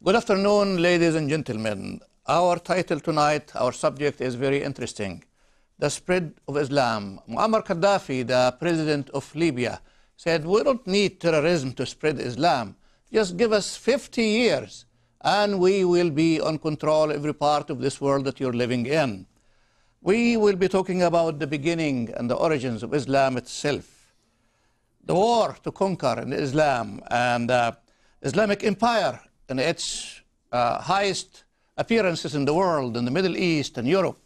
Good afternoon, ladies and gentlemen. Our title tonight, our subject is very interesting. The spread of Islam. Muammar Gaddafi, the president of Libya, said, we don't need terrorism to spread Islam. Just give us 50 years and we will be on control every part of this world that you're living in. We will be talking about the beginning and the origins of Islam itself. The war to conquer in Islam and the Islamic Empire and its highest appearances in the world, in the Middle East and Europe.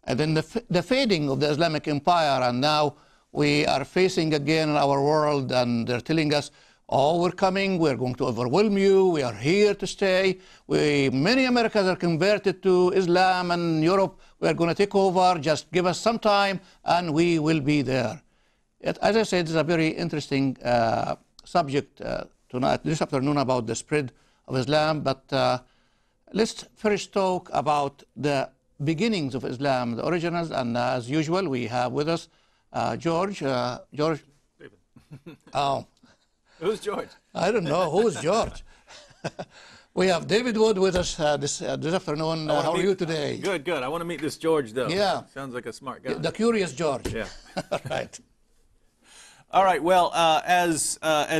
And then the fading of the Islamic Empire, and now we are facing again our world, and they're telling us, oh, we're coming, we're going to overwhelm you, we are here to stay. Many Americans are converted to Islam, and Europe, we are going to take over, just give us some time, and we will be there. As I said, it's a very interesting subject tonight, this afternoon, about the spread of Islam, but let's first talk about the beginnings of Islam, the originals, and as usual, we have with us George. George? David. Oh. Who's George? I don't know. Who's George? We have David Wood with us this afternoon. How are you today? Good, good. I want to meet this George, though. Yeah. Sounds like a smart guy. The curious George. Yeah. Right. All right. Well, as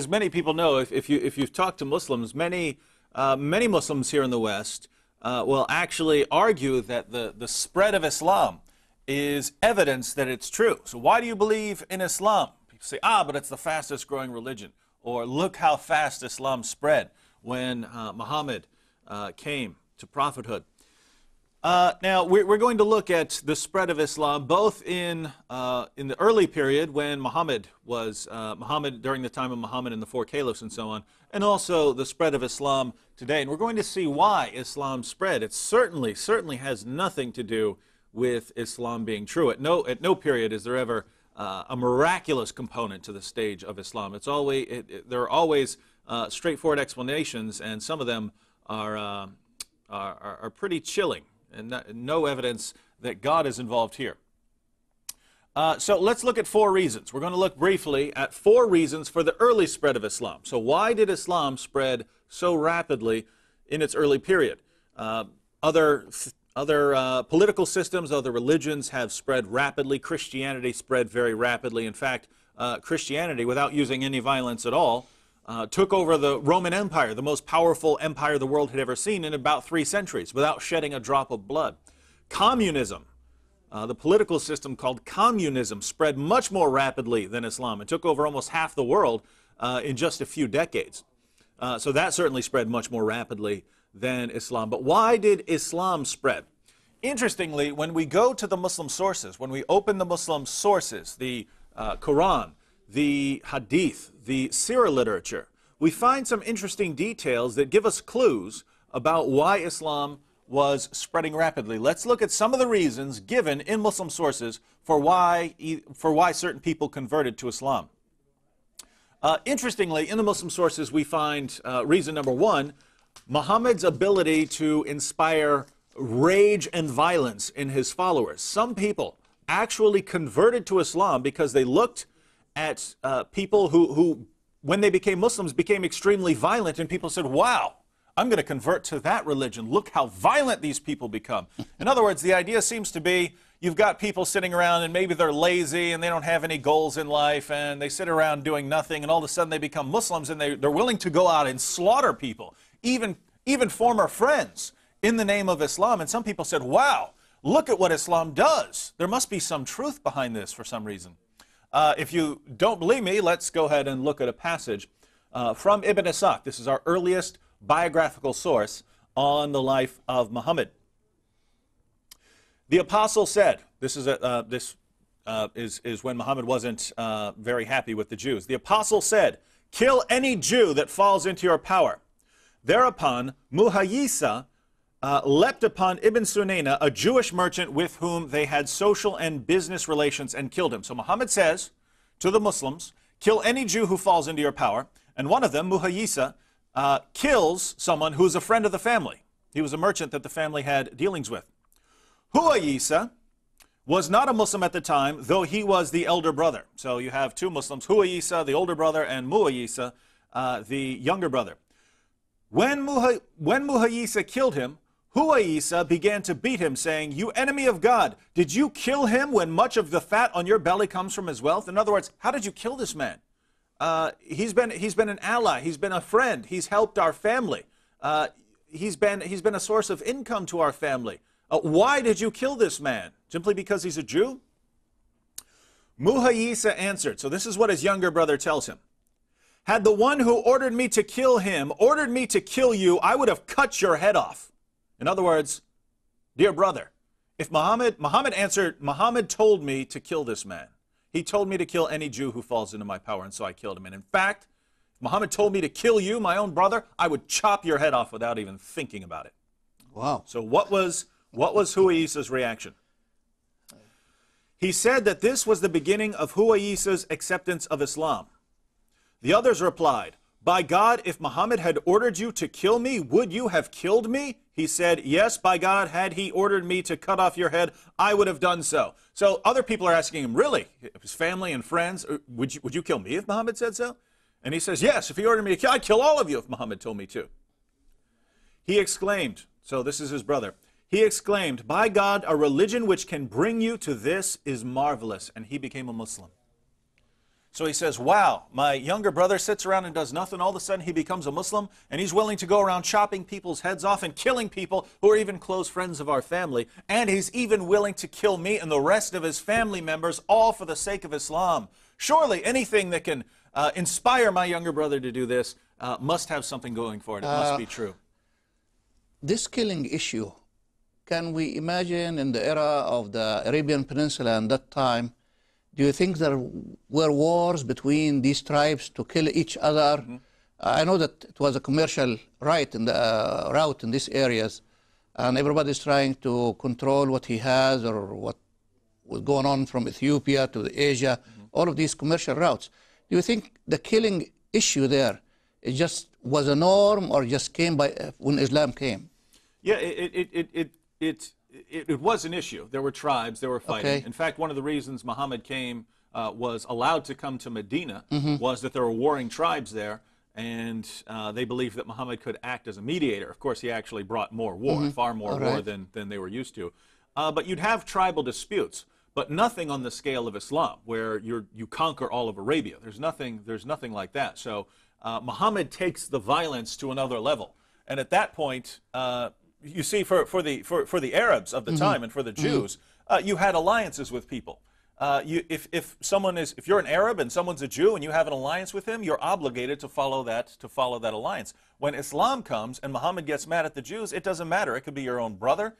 many people know, if you've talked to Muslims, many Muslims here in the West will actually argue that the spread of Islam is evidence that it's true. So why do you believe in Islam? People say, but it's the fastest growing religion. Or look how fast Islam spread when Muhammad came to prophethood. Now, we're going to look at the spread of Islam both in the early period when Muhammad was, during the time of Muhammad and the four caliphs and so on, and also the spread of Islam today. And we're going to see why Islam spread. It certainly has nothing to do with Islam being true. At no period is there ever a miraculous component to the stage of Islam. It's always, there are always straightforward explanations, and some of them are pretty chilling. And no evidence that God is involved here. So let's look at 4 reasons. We're going to look briefly at 4 reasons for the early spread of Islam. So why did Islam spread so rapidly in its early period? Other political systems, other religions have spread rapidly. Christianity spread very rapidly. In fact, Christianity, without using any violence at all, took over the Roman Empire, the most powerful empire the world had ever seen, in about 3 centuries without shedding a drop of blood. Communism, the political system called communism, spread much more rapidly than Islam. It took over almost half the world in just a few decades. So that certainly spread much more rapidly than Islam. But why did Islam spread? Interestingly, when we go to the Muslim sources, when we open the Muslim sources, the Quran, the Hadith, the Sirah literature, we find some interesting details that give us clues about why Islam was spreading rapidly. Let's look at some of the reasons given in Muslim sources for why certain people converted to Islam. Interestingly, in the Muslim sources, we find reason number 1, Muhammad's ability to inspire rage and violence in his followers. Some people actually converted to Islam because they looked at people who, when they became Muslims, became extremely violent, and people said, wow, I'm going to convert to that religion. Look how violent these people become. In other words, the idea seems to be you've got people sitting around and maybe they're lazy and they don't have any goals in life and they sit around doing nothing, and all of a sudden they become Muslims and they're willing to go out and slaughter people, even former friends, in the name of Islam. And some people said, wow, look at what Islam does. There must be some truth behind this for some reason. If you don't believe me, let's go ahead and look at a passage from Ibn Ishaq. This is our earliest biographical source on the life of Muhammad. The apostle said, this is when Muhammad wasn't very happy with the Jews. The apostle said, kill any Jew that falls into your power. Thereupon, Muhayyisa leapt upon Ibn Sunayna, a Jewish merchant with whom they had social and business relations, and killed him. So Muhammad says to the Muslims, kill any Jew who falls into your power. And one of them, Muhayyisa, kills someone who's a friend of the family. He was a merchant that the family had dealings with. Huwayyisa was not a Muslim at the time, though he was the elder brother. So you have 2 Muslims, Huwayyisa, the older brother, and Muhayyisa, the younger brother. When Muhayyisa killed him, Huwayisa began to beat him, saying, "You enemy of God, did you kill him when much of the fat on your belly comes from his wealth?" In other words, how did you kill this man? He's been an ally. He's been a friend. He's helped our family. He's been a source of income to our family. Why did you kill this man? Simply because he's a Jew? Muhayyisa answered. So this is what his younger brother tells him. "Had the one who ordered me to kill him ordered me to kill you, I would have cut your head off." In other words, dear brother, if Muhammad answered, "Muhammad told me to kill this man. He told me to kill any Jew who falls into my power, and so I killed him. And in fact, if Muhammad told me to kill you, my own brother, I would chop your head off without even thinking about it." Wow. So what was Huwayisa's reaction? He said that this was the beginning of Huwayisa's acceptance of Islam. The others replied, "By God, if Muhammad had ordered you to kill me, would you have killed me?" He said, "Yes, by God, had he ordered me to cut off your head, I would have done so." So other people are asking him, really, his family and friends, would you kill me if Muhammad said so? And he says, "Yes, if he ordered me to kill, I'd kill all of you if Muhammad told me to." He exclaimed, so this is his brother, he exclaimed, "By God, a religion which can bring you to this is marvelous." And he became a Muslim. So he says, wow, my younger brother sits around and does nothing. All of a sudden he becomes a Muslim, and he's willing to go around chopping people's heads off and killing people who are even close friends of our family. And he's even willing to kill me and the rest of his family members, all for the sake of Islam. Surely anything that can inspire my younger brother to do this must have something going for it. It must be true. This killing issue, can we imagine in the era of the Arabian Peninsula at that time, do you think there were wars between these tribes to kill each other? Mm-hmm. I know that it was a commercial route in these areas, and everybody's trying to control what he has or what was going on from Ethiopia to Asia, all of these commercial routes. Do you think the killing issue there, it just was a norm or just came by when Islam came? Yeah, it was an issue. There were tribes, there were fighting. Okay. In fact, one of the reasons Muhammad came, was allowed to come to Medina, was that there were warring tribes there, and they believed that Muhammad could act as a mediator. Of course, he actually brought more war, far more war than they were used to. But you'd have tribal disputes, but nothing on the scale of Islam, where you conquer all of Arabia. There's nothing like that. So Muhammad takes the violence to another level. And at that point, you see, for the Arabs of the time and for the Jews, you had alliances with people. If you're an Arab and someone's a Jew and you have an alliance with him, you're obligated to follow that alliance. When Islam comes and Muhammad gets mad at the Jews, it doesn't matter. It could be your own brother,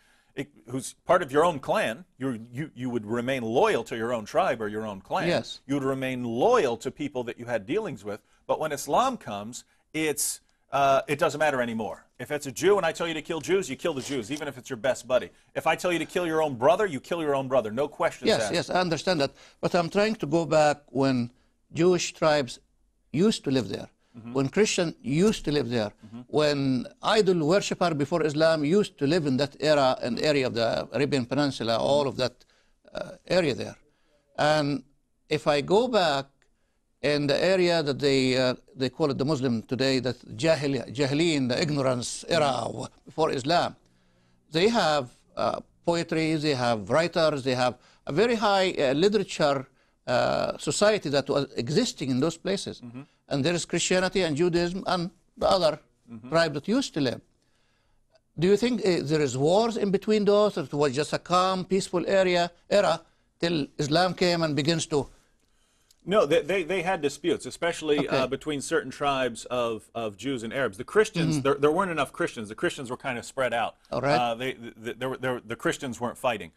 who's part of your own clan. You would remain loyal to your own tribe or your own clan. Yes. You would remain loyal to people that you had dealings with. But when Islam comes, it doesn't matter anymore. If it's a Jew and I tell you to kill Jews, you kill the Jews, even if it's your best buddy. If I tell you to kill your own brother, you kill your own brother. No questions asked. Yes, I understand that. But I'm trying to go back when Jewish tribes used to live there, when Christians used to live there, when idol worshipper before Islam used to live in that area of the Arabian Peninsula, all of that area there. And if I go back in the area that they call it the Muslim today, that Jahiliyyah, the ignorance era before Islam, they have poetry, they have writers, they have a very high literature society that was existing in those places. And there is Christianity and Judaism and the other tribe that used to live. Do you think there is wars in between those, or it was just a calm, peaceful era till Islam came and begins to... No, they had disputes, especially between certain tribes of Jews and Arabs. The Christians, there weren't enough Christians. The Christians were kind of spread out. All right. The Christians weren't fighting.